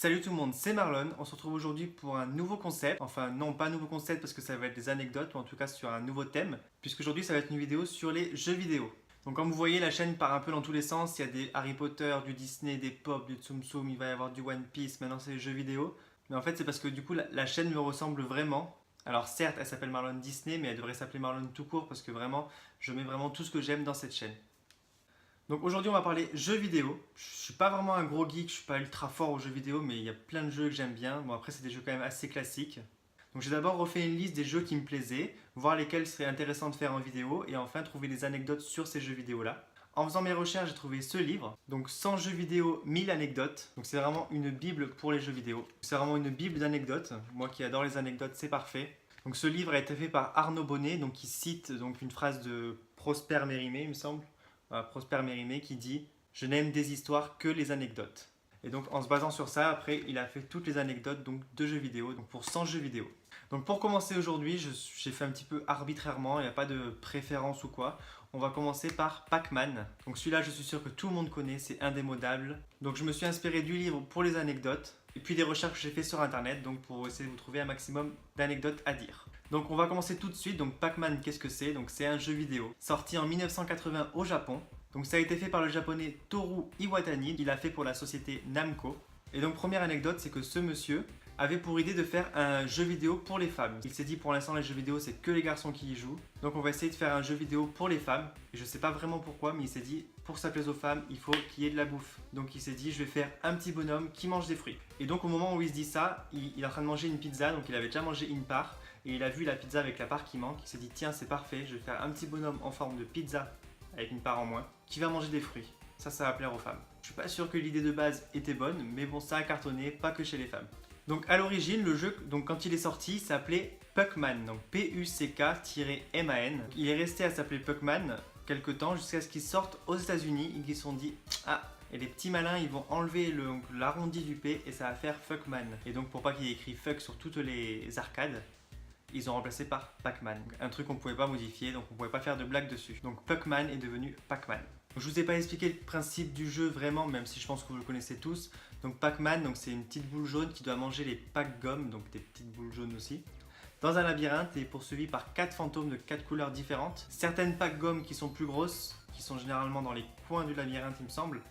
Salut tout le monde, c'est Marlon. On se retrouve aujourd'hui pour un nouveau concept. Enfin non, pas un nouveau concept parce que ça va être des anecdotes, ou en tout cas sur un nouveau thème. Puisqu'aujourd'hui ça va être une vidéo sur les jeux vidéo. Donc comme vous voyez, la chaîne part un peu dans tous les sens. Il y a des Harry Potter, du Disney, des Pop, du Tsum Tsum, il va y avoir du One Piece, maintenant c'est les jeux vidéo. Mais en fait c'est parce que du coup la chaîne me ressemble vraiment. Alors certes elle s'appelle Marlon Disney, mais elle devrait s'appeler Marlon tout court parce que vraiment je mets vraiment tout ce que j'aime dans cette chaîne. Donc aujourd'hui on va parler jeux vidéo. Je suis pas vraiment un gros geek, je suis pas ultra fort aux jeux vidéo, mais il y a plein de jeux que j'aime bien. Bon après c'est des jeux quand même assez classiques. Donc j'ai d'abord refait une liste des jeux qui me plaisaient, voir lesquels seraient intéressants de faire en vidéo et enfin trouver des anecdotes sur ces jeux vidéo là. En faisant mes recherches, j'ai trouvé ce livre, donc 100 jeux vidéo, 1000 anecdotes. Donc c'est vraiment une bible pour les jeux vidéo. C'est vraiment une bible d'anecdotes. Moi qui adore les anecdotes, c'est parfait. Donc ce livre a été fait par Arnaud Bonnet, donc qui cite donc une phrase de Prosper Mérimée, il me semble. Prosper Mérimée qui dit « Je n'aime des histoires que les anecdotes ». Et donc en se basant sur ça, après il a fait toutes les anecdotes donc, de jeux vidéo, donc pour 100 jeux vidéo. Donc pour commencer aujourd'hui, j'ai fait un petit peu arbitrairement, il n'y a pas de préférence ou quoi. On va commencer par Pac-Man. Donc celui-là, je suis sûr que tout le monde connaît, c'est indémodable. Donc je me suis inspiré du livre pour les anecdotes, et puis des recherches que j'ai fait sur internet, donc pour essayer de vous trouver un maximum d'anecdotes à dire. Donc on va commencer tout de suite. Donc Pac-Man, qu'est-ce que c'est? Donc c'est un jeu vidéo sorti en 1980 au Japon. Donc ça a été fait par le japonais Toru Iwatani, il l'a fait pour la société Namco. Et donc première anecdote, c'est que ce monsieur avait pour idée de faire un jeu vidéo pour les femmes. Il s'est dit pour l'instant les jeux vidéo c'est que les garçons qui y jouent. Donc on va essayer de faire un jeu vidéo pour les femmes. Et je sais pas vraiment pourquoi, mais il s'est dit pour que ça plaise aux femmes, il faut qu'il y ait de la bouffe. Donc il s'est dit je vais faire un petit bonhomme qui mange des fruits. Et donc au moment où il se dit ça, il est en train de manger une pizza, donc il avait déjà mangé une part. Et il a vu la pizza avec la part qui manque, il s'est dit tiens c'est parfait, je vais faire un petit bonhomme en forme de pizza avec une part en moins, qui va manger des fruits. Ça va plaire aux femmes. Je suis pas sûr que l'idée de base était bonne, mais bon ça a cartonné, pas que chez les femmes. Donc à l'origine, le jeu, donc quand il est sorti, il s'appelait Puckman, donc P-U-C-K-M-A-N. Il est resté à s'appeler Puckman quelques temps jusqu'à ce qu'il sorte aux États-Unis et qu'ils se sont dit ah, et les petits malins ils vont enlever l'arrondi du P et ça va faire Fuckman. Et donc pour pas qu'il y ait écrit fuck sur toutes les arcades, ils ont remplacé par Pac-Man. Un truc qu'on ne pouvait pas modifier, donc on ne pouvait pas faire de blague dessus. Donc Puckman est devenu Pac-Man. Je ne vous ai pas expliqué le principe du jeu vraiment, même si je pense que vous le connaissez tous. Donc Pac-Man, c'est une petite boule jaune qui doit manger les Pac-Gommes, donc des petites boules jaunes aussi, dans un labyrinthe et est poursuivi par 4 fantômes de 4 couleurs différentes. Certaines Pac-Gommes qui sont plus grosses, qui sont généralement dans les coins du labyrinthe il me semble,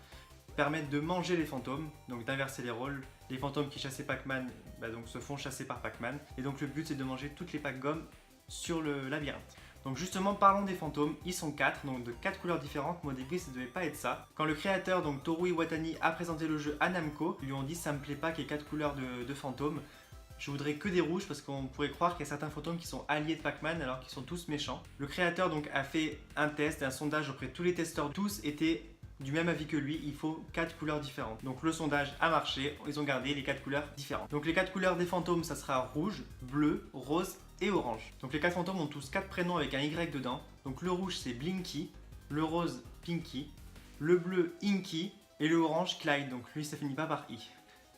permettent de manger les fantômes, donc d'inverser les rôles. Les fantômes qui chassaient Pac-Man donc se font chasser par Pac-Man. Et donc le but c'est de manger toutes les Pac-Gommes sur le labyrinthe. Donc justement parlons des fantômes, ils sont 4, donc de 4 couleurs différentes, mais au début ça devait pas être ça. Quand le créateur, donc Toru Iwatani, a présenté le jeu à Namco, ils lui ont dit ça me plaît pas qu'il y ait 4 couleurs de fantômes. Je voudrais que des rouges parce qu'on pourrait croire qu'il y a certains fantômes qui sont alliés de Pac-Man alors qu'ils sont tous méchants. Le créateur donc a fait un test, un sondage auprès de tous les testeurs, tous étaient du même avis que lui, il faut 4 couleurs différentes. Donc le sondage a marché, ils ont gardé les 4 couleurs différentes. Donc les 4 couleurs des fantômes, ça sera rouge, bleu, rose et orange. Donc les 4 fantômes ont tous 4 prénoms avec un Y dedans. Donc le rouge c'est Blinky, le rose Pinky, le bleu Inky et le orange Clyde. Donc lui ça finit pas par I.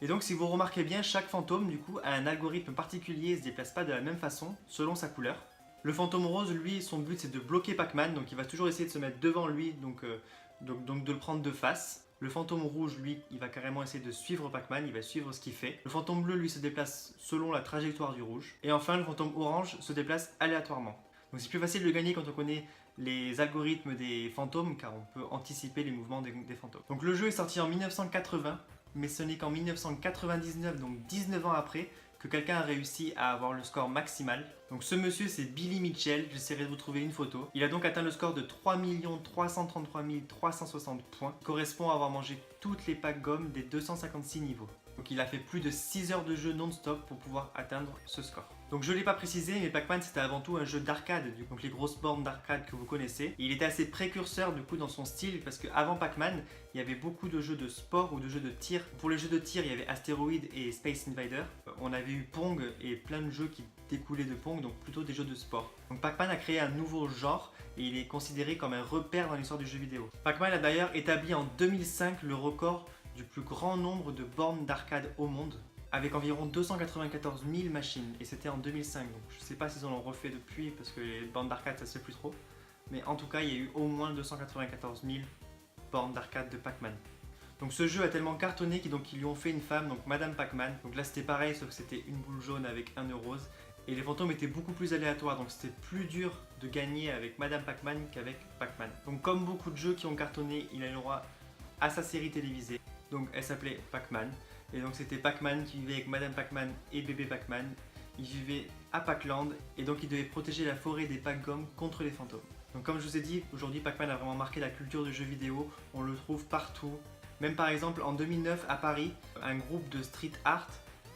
Et donc si vous remarquez bien, chaque fantôme du coup a un algorithme particulier et se déplace pas de la même façon selon sa couleur. Le fantôme rose, lui, son but c'est de bloquer Pac-Man, donc il va toujours essayer de se mettre devant lui, donc de le prendre de face. Le fantôme rouge, lui, il va carrément essayer de suivre Pac-Man, il va suivre ce qu'il fait. Le fantôme bleu, lui, se déplace selon la trajectoire du rouge. Et enfin, le fantôme orange se déplace aléatoirement. Donc c'est plus facile de gagner quand on connaît les algorithmes des fantômes, car on peut anticiper les mouvements des fantômes. Donc le jeu est sorti en 1980, mais ce n'est qu'en 1999, donc 19 ans après, que quelqu'un a réussi à avoir le score maximal. Donc ce monsieur c'est Billy Mitchell, j'essaierai de vous trouver une photo. Il a donc atteint le score de 3 333 360 points, correspond à avoir mangé toutes les Pac-Gommes des 256 niveaux. Donc il a fait plus de 6 heures de jeu non-stop pour pouvoir atteindre ce score. Donc je ne l'ai pas précisé, mais Pac-Man c'était avant tout un jeu d'arcade, donc les grosses bornes d'arcade que vous connaissez. Et il était assez précurseur du coup dans son style, parce qu'avant Pac-Man, il y avait beaucoup de jeux de sport ou de jeux de tir. Pour les jeux de tir, il y avait Asteroid et Space Invader. On avait eu Pong et plein de jeux qui découlaient de Pong, donc plutôt des jeux de sport. Donc Pac-Man a créé un nouveau genre et il est considéré comme un repère dans l'histoire du jeu vidéo. Pac-Man a d'ailleurs établi en 2005 le record du plus grand nombre de bornes d'arcade au monde, avec environ 294 000 machines, et c'était en 2005, donc je sais pas s'ils en ont refait depuis, parce que les bornes d'arcade ça se fait plus trop, mais en tout cas il y a eu au moins 294 000 bornes d'arcade de Pac-Man. Donc ce jeu a tellement cartonné qu'ils lui ont fait une femme, donc Madame Pac-Man. Donc là c'était pareil, sauf que c'était une boule jaune avec un nœud rose. Et les fantômes étaient beaucoup plus aléatoires, donc c'était plus dur de gagner avec Madame Pac-Man qu'avec Pac-Man. Donc comme beaucoup de jeux qui ont cartonné, il a eu le droit à sa série télévisée. Donc elle s'appelait Pac-Man. Et donc c'était Pac-Man qui vivait avec Madame Pac-Man et bébé Pac-Man. Ils vivaient à Pac-Land et donc ils devaient protéger la forêt des Pac-Goms contre les fantômes. Donc comme je vous ai dit, aujourd'hui Pac-Man a vraiment marqué la culture du jeu vidéo. On le trouve partout. Même par exemple en 2009 à Paris, un groupe de street art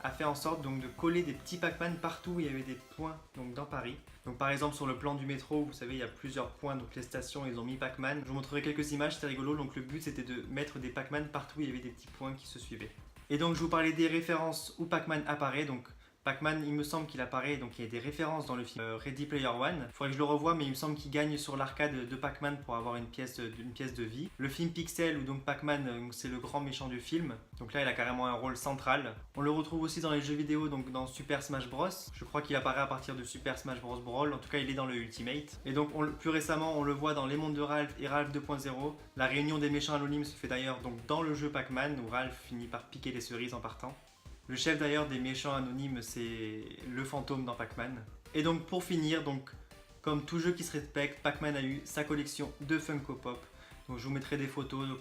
a fait en sorte donc de coller des petits Pac-Man partout où il y avait des points donc dans Paris. Donc par exemple sur le plan du métro, vous savez il y a plusieurs points, donc les stations ils ont mis Pac-Man. Je vous montrerai quelques images, c'était rigolo, donc le but c'était de mettre des Pac-Man partout où il y avait des petits points qui se suivaient. Et donc je vous parlais des références où Pac-Man apparaît, donc Pac-Man, il me semble qu'il apparaît, donc il y a des références dans le film Ready Player One. Il faudrait que je le revoie, mais il me semble qu'il gagne sur l'arcade de Pac-Man pour avoir une pièce de vie. Le film Pixel, où donc Pac-Man, c'est le grand méchant du film. Donc là, il a carrément un rôle central. On le retrouve aussi dans les jeux vidéo, donc dans Super Smash Bros. Je crois qu'il apparaît à partir de Super Smash Bros. Brawl. En tout cas, il est dans le Ultimate. Et donc, plus récemment, on le voit dans Les Mondes de Ralph et Ralph 2.0. La réunion des méchants anonymes se fait d'ailleurs donc dans le jeu Pac-Man, où Ralph finit par piquer les cerises en partant. Le chef d'ailleurs des méchants anonymes, c'est le fantôme dans Pac-Man. Et donc pour finir, donc, comme tout jeu qui se respecte, Pac-Man a eu sa collection de Funko Pop. Donc je vous mettrai des photos. Donc,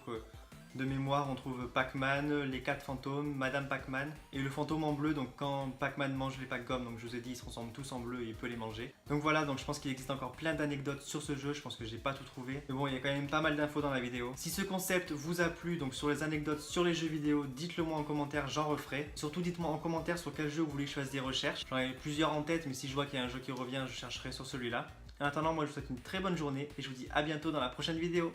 de mémoire, on trouve Pac-Man, les 4 fantômes, Madame Pac-Man et le fantôme en bleu. Donc quand Pac-Man mange les Pac-Goms, donc je vous ai dit, ils se ressemblent tous en bleu et il peut les manger. Donc voilà, donc je pense qu'il existe encore plein d'anecdotes sur ce jeu. Je pense que j'ai pas tout trouvé. Mais bon, il y a quand même pas mal d'infos dans la vidéo. Si ce concept vous a plu, donc sur les anecdotes sur les jeux vidéo, dites-le moi en commentaire, j'en referai. Surtout dites-moi en commentaire sur quel jeu vous voulez que je fasse des recherches. J'en ai plusieurs en tête, mais si je vois qu'il y a un jeu qui revient, je chercherai sur celui-là. En attendant, moi je vous souhaite une très bonne journée et je vous dis à bientôt dans la prochaine vidéo.